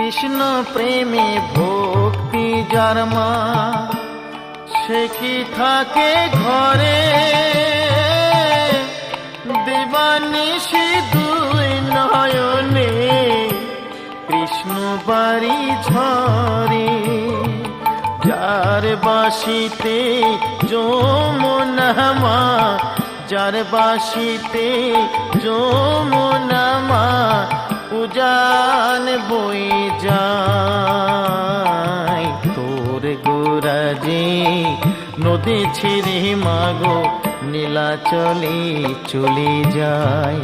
কৃষ্ণ প্রেমে ভক্তি যার মা, সে কি থাকে ঘরে, দিবানিশি দুই নয়নে কৃষ্ণ বাড়ি ঝরে। যার বাসিতে যমুনা মা, যার বাসিতে যমুনা মা, উজান বই যায়। তোর গোরাজে নদী ছিঁড়ে মাগো নীলাচলে চলে যায়।